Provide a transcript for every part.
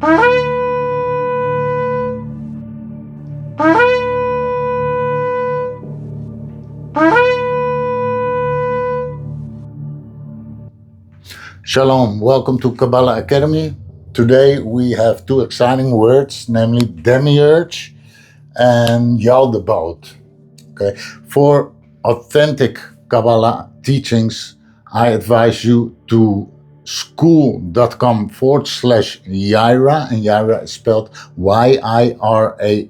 Shalom, welcome to Kabbalah Academy. Today we have two exciting words, namely Demiurge and Yaldebaot. Okay, for authentic Kabbalah teachings, I advise you to school.com/Yirah, and Yirah is spelled Yirah.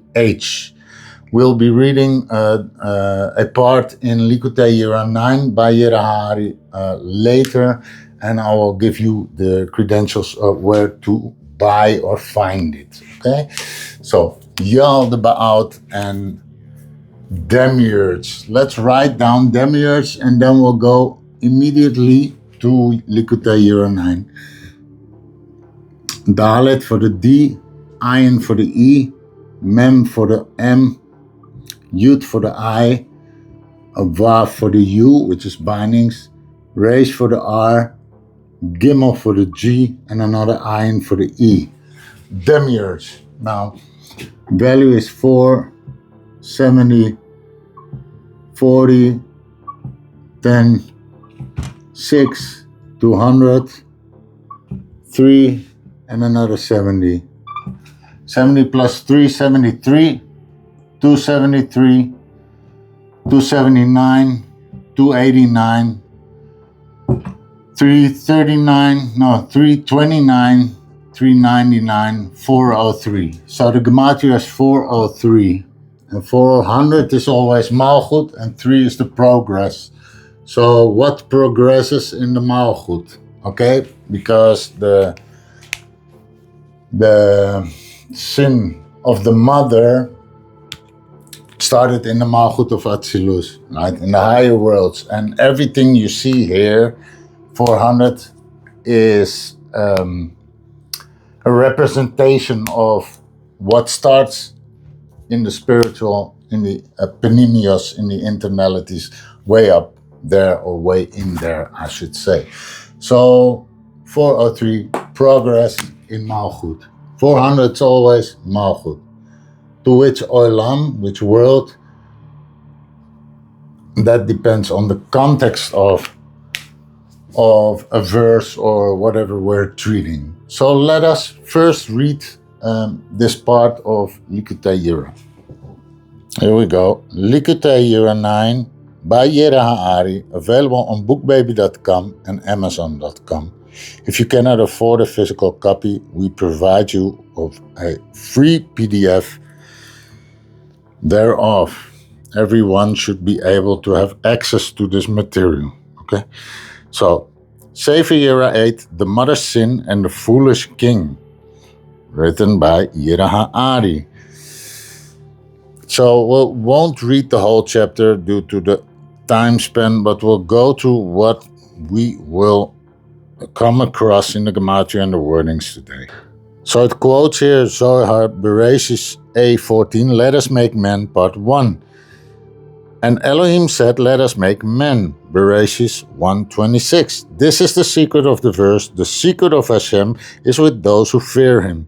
We'll be reading a part in Likkutei Yirah 9 by Yirah Hari later, and I will give you the credentials of where to buy or find it. Okay, so Yaldebaot and Demiurge. Let's write down Demiurge, and then we'll go immediately to Likkutei Yirah 9. Dalet for the D, Ayin for the E, Mem for the M, Yud for the I, a Vav for the U, which is bindings, Resh for the R, Gimel for the G, and another Ayin for the E. Demiurge. Now, value is 4, 70, 40, 10, 6, 200, 3, and another 70. 70 plus 3, 73, 273, 279, 289, 339, no, 329, 399, 403. So the Gematria is 403. And 400 is always Malchut, and 3 is the progress. So what progresses in the Malchut? Okay, because the sin of the mother started in the Malchut of Atzilus, right, in the higher worlds. And everything you see here, 400, is a representation of what starts in the spiritual, in the penimios, in the internalities, way up there, or way in there, I should say. So 403, progress in Malchut. 400 is always Malchut. To which olam, which world, that depends on the context of a verse or whatever we're treating. So let us first read this part of Likkutei Yirah. Here we go. Likkutei Yirah 9 by Yirah H'ari, available on bookbaby.com and amazon.com. If you cannot afford a physical copy, we provide you of a free PDF thereof. Everyone should be able to have access to this material. Okay? So, Sefer Yirah 8, The Mother's Sin and the Foolish King, written by Yirah H'ari. So we won't read the whole chapter due to the time span, but we'll go to what we will come across in the Gematria and the wordings today. So it quotes here Zohar Bereshis A14, let us make man, part 1. And Elohim said, let us make men, Bereshis 1:26. This is the secret of the verse. The secret of Hashem is with those who fear him.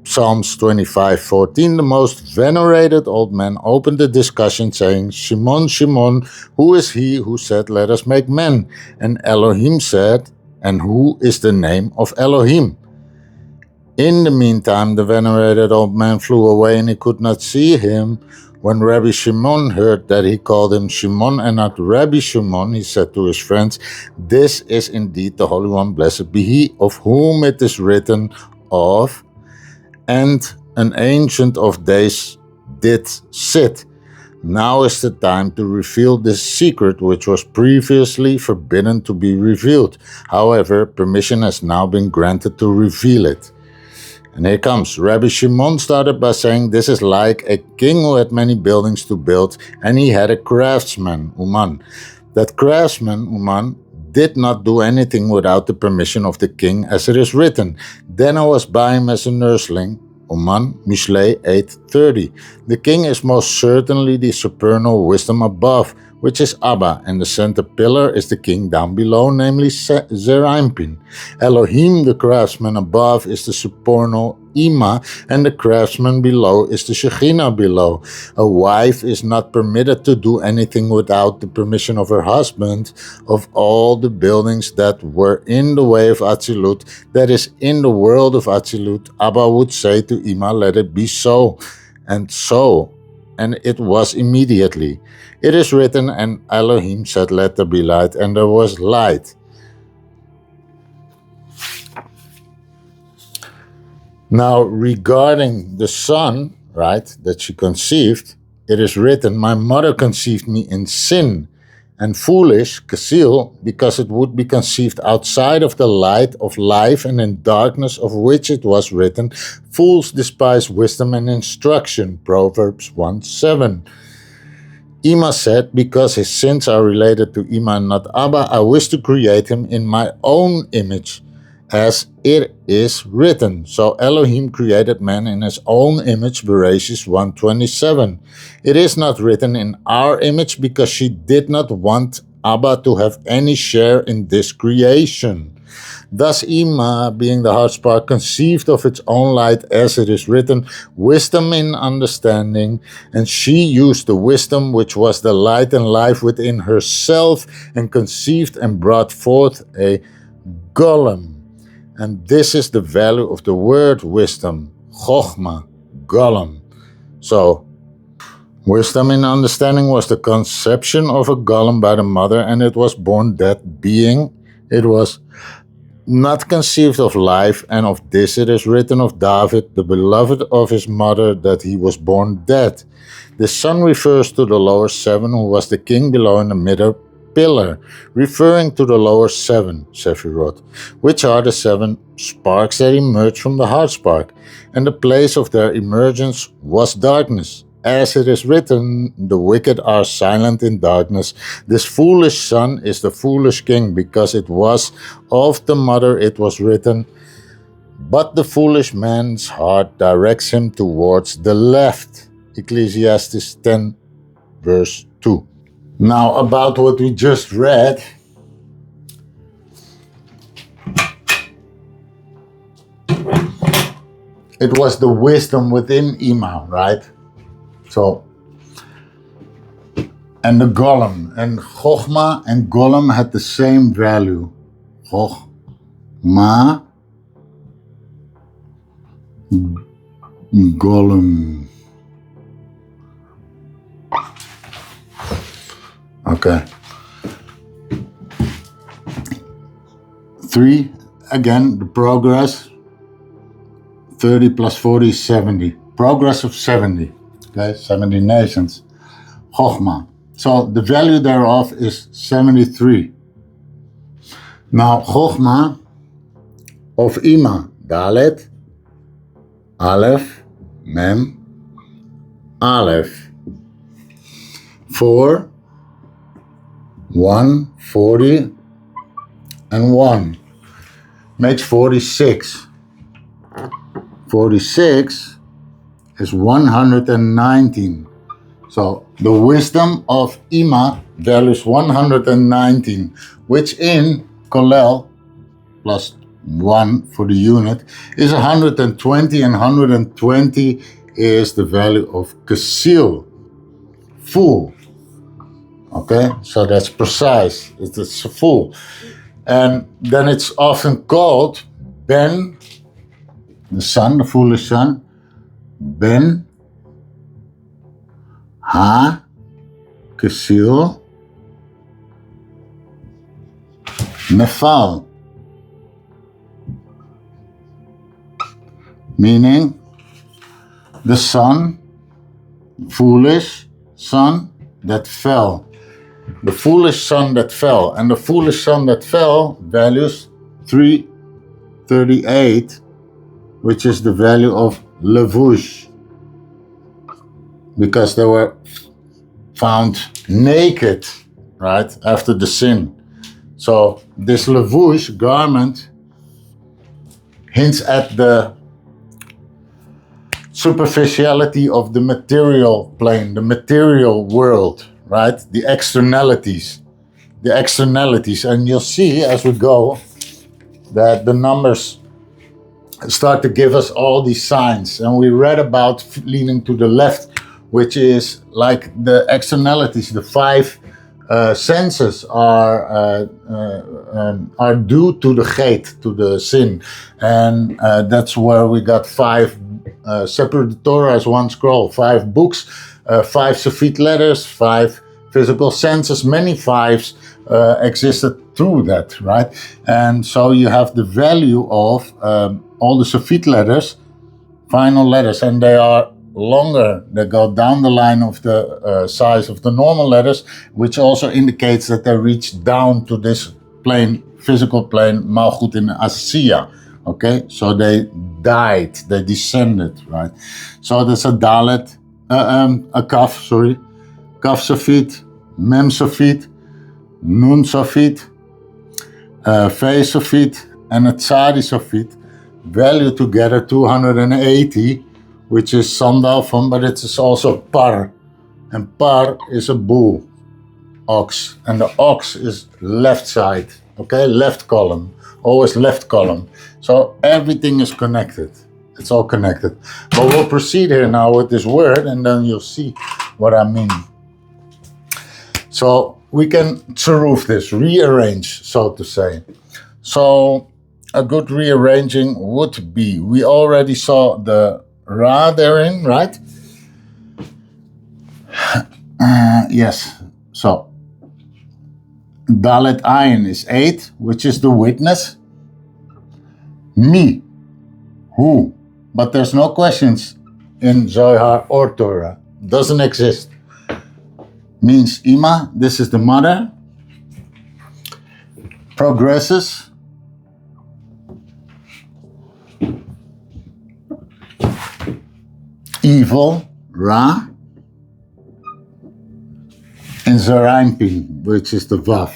Psalms 25:14, the most venerated old man opened the discussion saying, Shimon, Shimon, who is he who said, let us make men? And Elohim said, and who is the name of Elohim? In the meantime, the venerated old man flew away and he could not see him. When Rabbi Shimon heard that he called him Shimon and not Rabbi Shimon, he said to his friends, this is indeed the Holy One, blessed be he, of whom it is written of, and an ancient of days did sit. Now is the time to reveal this secret which was previously forbidden to be revealed. However, permission has now been granted to reveal it. And here comes. Rabbi Shimon started by saying, this is like a king who had many buildings to build, and he had a craftsman, Uman. That craftsman, Uman, did not do anything without the permission of the king, as it is written. Then I was by him as a nursling, Uman, Mishlei 8:30. The king is most certainly the supernal wisdom above, which is Abba, and the center pillar is the king down below, namely Zerampin. Elohim, the craftsman above, is the supernal Ima, and the craftsman below is the Shekhinah below. A wife is not permitted to do anything without the permission of her husband. Of all the buildings that were in the way of Atzilut, that is, in the world of Atzilut, Abba would say to Ima, let it be so, and it was immediately. It is written, and Elohim said, let there be light, and there was light. Now, regarding the son, right, that she conceived, it is written, my mother conceived me in sin, and foolish, Kasil, because it would be conceived outside of the light of life and in darkness of which it was written, fools despise wisdom and instruction, Proverbs 1:7. Ima said, because his sins are related to Ima and not Abba, I wish to create him in my own image, as it is written. So Elohim created man in his own image, Bereshit 1:27. It is not written in our image because she did not want Abba to have any share in this creation. Thus Ima, being the heart spark, conceived of its own light, as it is written, wisdom in understanding, and she used the wisdom which was the light and life within herself, and conceived and brought forth a golem. And this is the value of the word wisdom, chokhmah, golem. So, wisdom in understanding was the conception of a golem by the mother, and it was born dead, being it was not conceived of life, and of this it is written of David, the beloved of his mother, that he was born dead. The son refers to the lower seven, who was the king below in the middle pillar, referring to the lower seven, Sephirot, which are the seven sparks that emerged from the heart spark, and the place of their emergence was darkness. As it is written, the wicked are silent in darkness. This foolish son is the foolish king, because it was of the mother it was written, but the foolish man's heart directs him towards the left. Ecclesiastes 10, verse 2. Now, about what we just read, it was the wisdom within Ima, right? So, and the golem, and chokhmah and golem had the same value. Chokhmah, golem. Okay. 3, again, the progress. 30 plus 40 is 70. Progress of 70. Okay, 70 nations. Chokhmah. So the value thereof is 73. Now, Chokhmah of Ima, Dalet, Aleph, Mem, Aleph. 4, 1, 40, and 1 makes 46. 46 is 119. So the wisdom of Ima values 119, which in Kollel, plus 1 for the unit, is 120, and 120 is the value of Kasil, full. Okay, so that's precise, it's full. And then it's often called Ben, the son, the foolish son, Ben Ha Kasil Nefal, meaning the son, foolish son that fell. The foolish son that fell. And the foolish son that fell values 338, which is the value of levush, because they were found naked, right, after the sin. So this levush garment hints at the superficiality of the material plane, the material world, right? The externalities. And you'll see as we go that the numbers start to give us all these signs. And we read about leaning to the left, which is like the externalities. The five senses are due to the gate, to the sin. And that's where we got five separate Torah as one scroll, five books, five Sefit letters, five physical senses, many fives existed through that, right? And so you have the value of all the Sefit letters, final letters, and they are longer. They go down the line of the size of the normal letters, which also indicates that they reach down to this plane, physical plane, Malchut in Asiya. Okay, so they died, they descended, right? So there's a Dalet, a Kaf, Kaf Sefit, Mem Sefit, Nun Sefit, Fe Sefit, and a Tzadi Sefit, value together 280, which is Sandalphon, but it is also Par. And Par is a bull, ox. And the ox is left side, okay? Left column, always left column. So everything is connected. It's all connected. But we'll proceed here now with this word, and then you'll see what I mean. So we can tzaruf this, rearrange, so to say. So a good rearranging would be, we already saw the Ra therein, right? Yes, so Dalet Ayin is 8, which is the witness. Me, who? But there's no questions in Zohar or Torah. Doesn't exist. Means Ima, this is the mother. Progresses. Evil, Ra. And Zerampin, which is the Vav.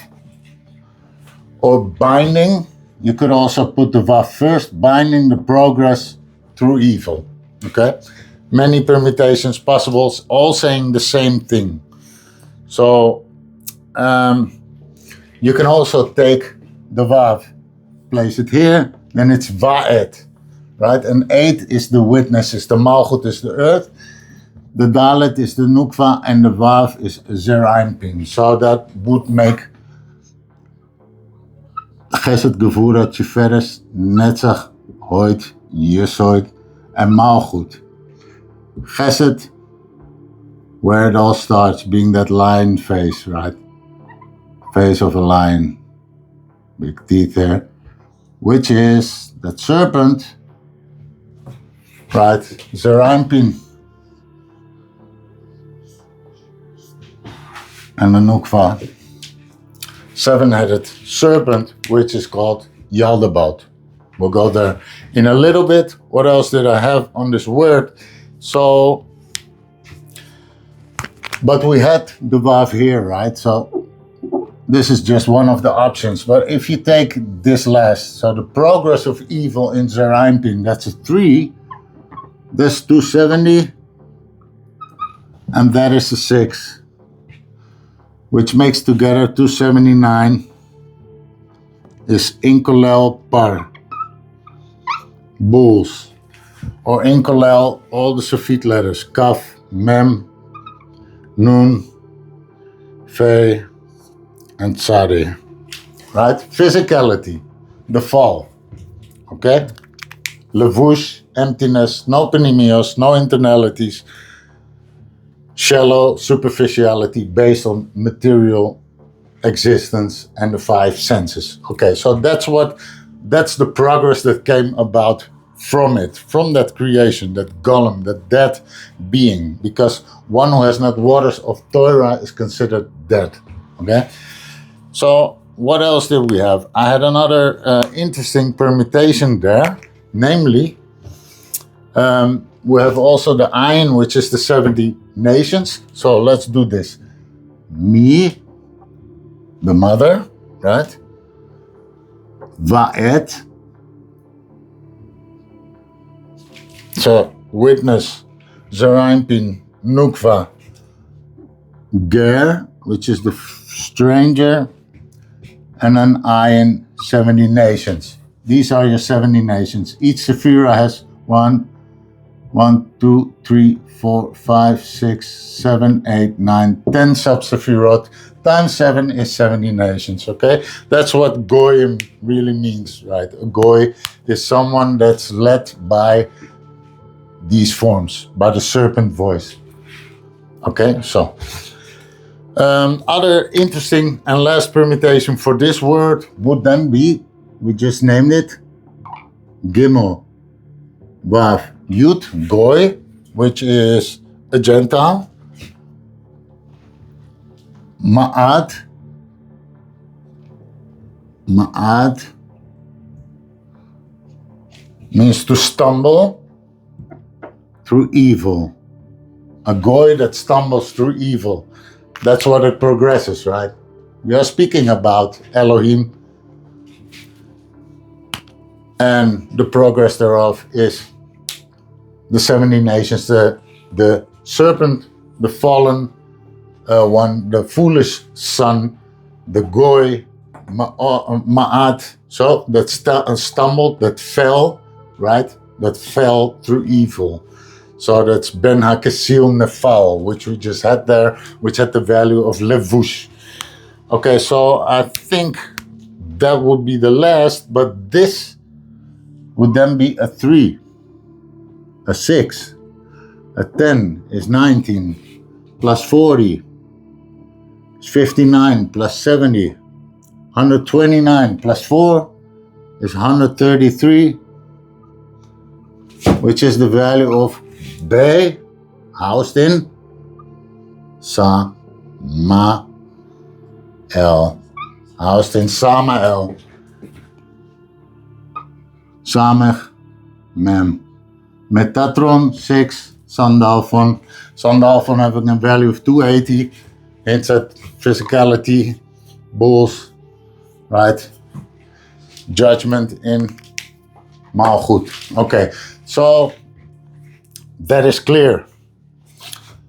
Or binding, you could also put the Vav first, binding the progress through evil. Okay? Many permutations possible, all saying the same thing. So, you can also take the Vav, place it here, then it's Va'et, right? And 8 is the witnesses, the Malchut is the earth, the Dalet is the Nukva, and the Vav is Zerampin. So that would make Chesed, Gevura, Tiferes, Netzach, Hoid, Yesod, and Malchut. Chesed, where it all starts, being that lion face, right? Face of a lion, big teeth there, which is that serpent, right? Zerampin. And the Nukva, 7-headed serpent, which is called Yaldebaot. We'll go there in a little bit. What else did I have on this word? So, but we had the Vav here, right? So this is just one of the options. But if you take this last, so the progress of evil in Zerampin, that's a 3. That's 270. And that is a 6. Which makes together 279 is Inkolel Par. Bulls. Or Inkolel, all the Sefit letters. Kaf, Mem, Nun, Fe, and Tzadi. Right? Physicality. The fall. Okay? Levush, emptiness, no penimios, no internalities. Shallow superficiality based on material existence and the 5 senses. Okay, so that's the progress that came about from it, from that creation, that golem, that dead being, because one who has not waters of Torah is considered dead. Okay, so what else did we have? I had another interesting permutation there, namely, we have also the Ayin, which is the 70 nations. So let's do this. Me, the mother, right? Va'et. So witness, Zerampin, Nukva, Ger, which is the stranger, and an ayin, 70 nations. These are your 70 nations. Each sephira has 1, 2, 3, 4, 5, 6, 7, 8, 9, 10 sub-sephirot. Times 7 is 70 nations, okay? That's what goyim really means, right? A goy is someone that's led by these forms, by the serpent voice. Okay, so other interesting and last permutation for this word would then be, we just named it, Gimel, Vav, Yud, Goy, which is a Gentile, Ma'ad means to stumble through evil. A goy that stumbles through evil. That's what it progresses, right? We are speaking about Elohim, and the progress thereof is the 70 nations, the serpent, the fallen one, the foolish son, the goy, ma'at, so that stumbled, that fell, right? That fell through evil. So that's Ben HaKesil Nefal, which we just had there, which had the value of levush. Okay, so I think that would be the last, but this would then be a 3, a 6, a 10 is 19, plus 40 is 59, plus 70, 129 plus 4 is 133, which is the value of Be, housed in Samael, housed in Samael, Samech Mem. Metatron 6, Sandalphon. Sandalphon having a value of 280, hints at physicality, bulls, right? Judgment in Malchut. Okay, so that is clear.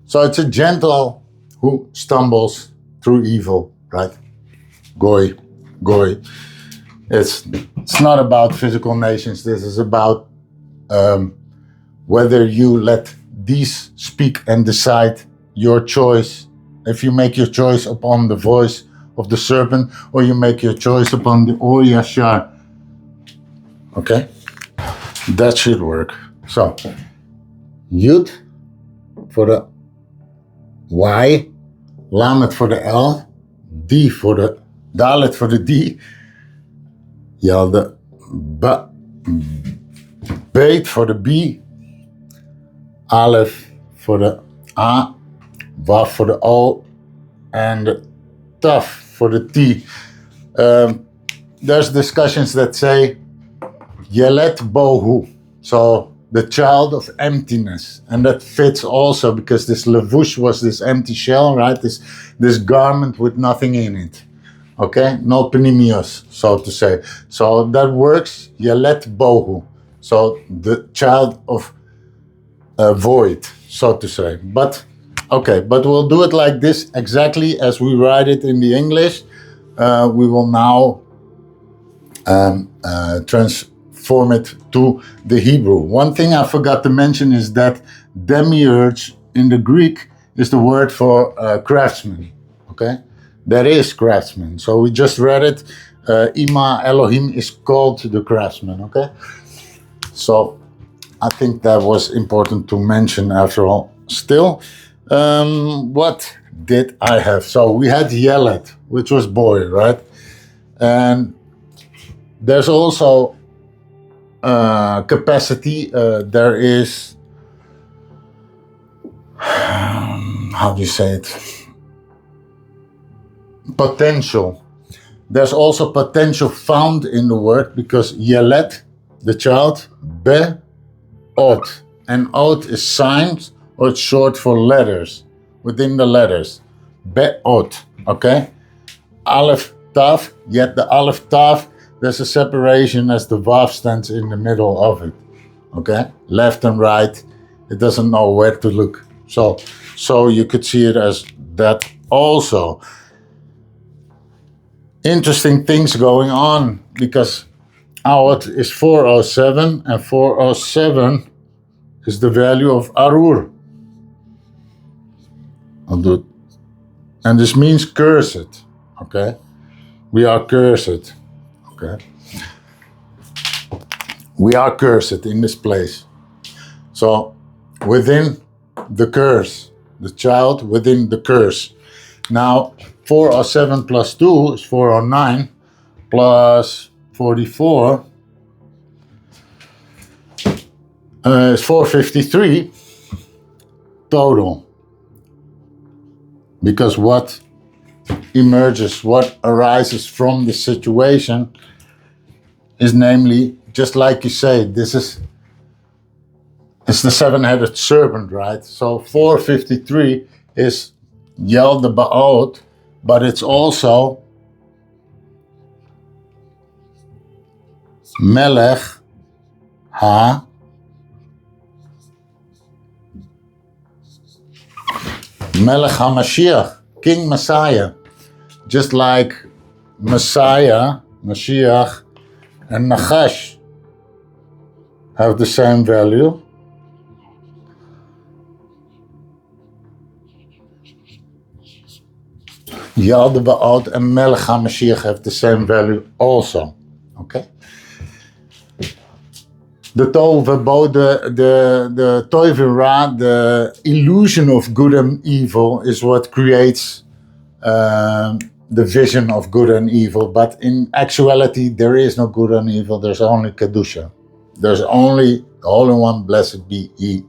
So it's a Gentile who stumbles through evil, right? Goy. It's not about physical nations. This is about whether you let these speak and decide your choice. If you make your choice upon the voice of the serpent, or you make your choice upon the Yashar. Okay? That should work. So, Yud for the Y, Lamet for the L, D for the Dalet for the D, Yaldebaot for the B, Aleph for the A, Vav for the O, and Taf for the T. There's discussions that say Yelet Bohu, so the child of emptiness, and that fits also because this levush was this empty shell, right? This garment with nothing in it. Okay, no penimios, so to say. So that works. Yelet Bohu, so the child of void, so to say. But okay, but we'll do it like this, exactly as we write it in the English. We will now transform it to the Hebrew. One thing I forgot to mention is that Demiurge in the Greek is the word for craftsman. Okay, that is craftsman. So we just read it. Ima Elohim is called the craftsman. Okay, so I think that was important to mention after all. Still, what did I have? So we had Yelet, which was boy, right? And there's also capacity. There is, how do you say it? Potential. There's also potential found in the word because Yelet, the child, Be-ot. And ot is signs, or it's short for letters, within the letters. Be-ot, okay? Aleph, Tav, yet the Aleph, Tav, there's a separation as the Vav stands in the middle of it, okay? Left and right, it doesn't know where to look. So you could see it as that also interesting things going on, because out is 407, and 407 is the value of Arur. And this means cursed, okay? We are cursed, okay? We are cursed in this place. So within the curse, the child within the curse. Now 407 plus 2 is 409, plus 44 is 453 total. Because what emerges, what arises from the situation is, namely, just like you say, it's the seven-headed serpent, right? So 453 is Yaldebaot, but it's also Melech HaMashiach, King Messiah. Just like Messiah, Mashiach, and Nachash have the same value. Yaldebaot and Melech HaMashiach have the same value also. Okay? The Tovabo, the Toivera, the illusion of good and evil is what creates the vision of good and evil. But in actuality, there is no good and evil. There's only Kedusha. There's only the Holy One, blessed be He,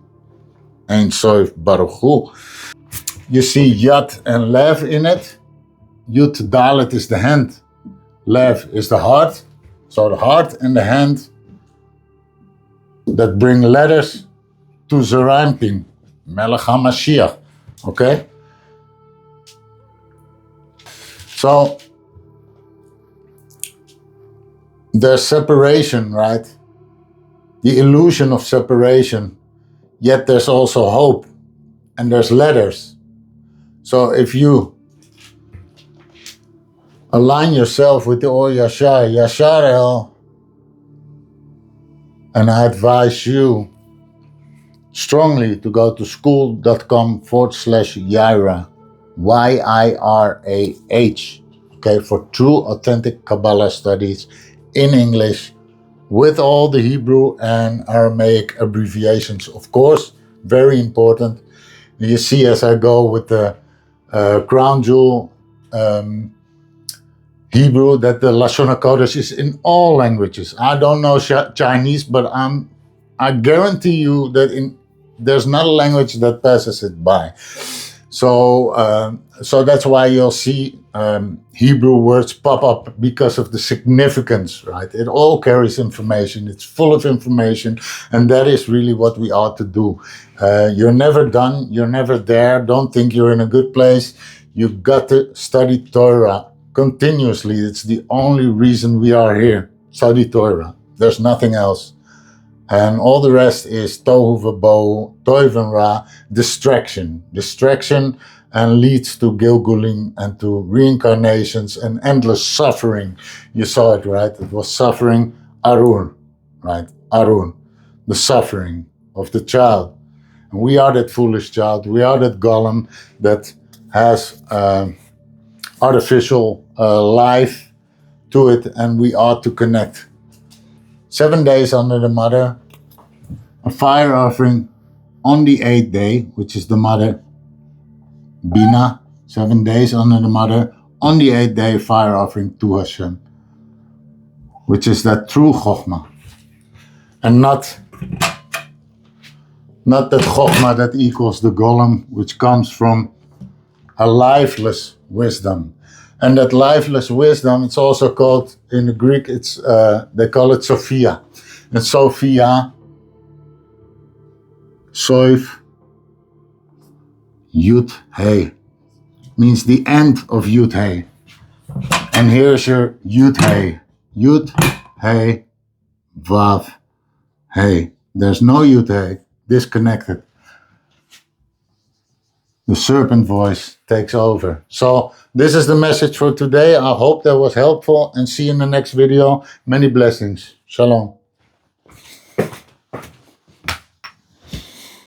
Ein Sof Baruch Hu. You see Yad and Lev in it. Yud Dalet is the hand. Lev is the heart. So the heart and the hand that bring letters to Zerampin, Melech HaMashiach, okay? So, there's separation, right? The illusion of separation, yet there's also hope, and there's letters. So if you align yourself with the Or Yashar El, and I advise you strongly to go to school.com/Yirah, YIRAH, okay, for true authentic Kabbalah studies in English with all the Hebrew and Aramaic abbreviations, of course, very important. You see, as I go with the crown jewel Hebrew, that the Lashon HaKodesh is in all languages. I don't know Chinese, but I guarantee you that there's not a language that passes it by. So that's why you'll see Hebrew words pop up, because of the significance, right? It all carries information. It's full of information, and that is really what we ought to do. You're never done. You're never there. Don't think you're in a good place. You've got to study Torah continuously. It's the only reason we are here. Study Torah. There's nothing else. And all the rest is tohu v'bohu, toiv and ra, distraction, and leads to gilgulim and to reincarnations and endless suffering. You saw it, right? It was suffering, arun, right? Arun, the suffering of the child. And we are that foolish child. We are that golem that has artificial life to it, and we ought to connect. 7 days under the mother, a fire offering on the 8th day, which is the mother, Bina, 7 days under the mother, on the 8th day, fire offering to Hashem, which is that true Chokhmah, and not that Chokhmah that equals the golem, which comes from a lifeless wisdom. And that lifeless wisdom, it's also called, in the Greek, they call it Sophia. And Sophia, Soif, Yud Hey, means the end of Yud Hey. And here's your Yud Hey. Yud Hey, Vav Hey. There's no Yud Hey, disconnected. the serpent voice takes over. So this is the message for today. I hope that was helpful, and see you in the next video. Many blessings. Shalom.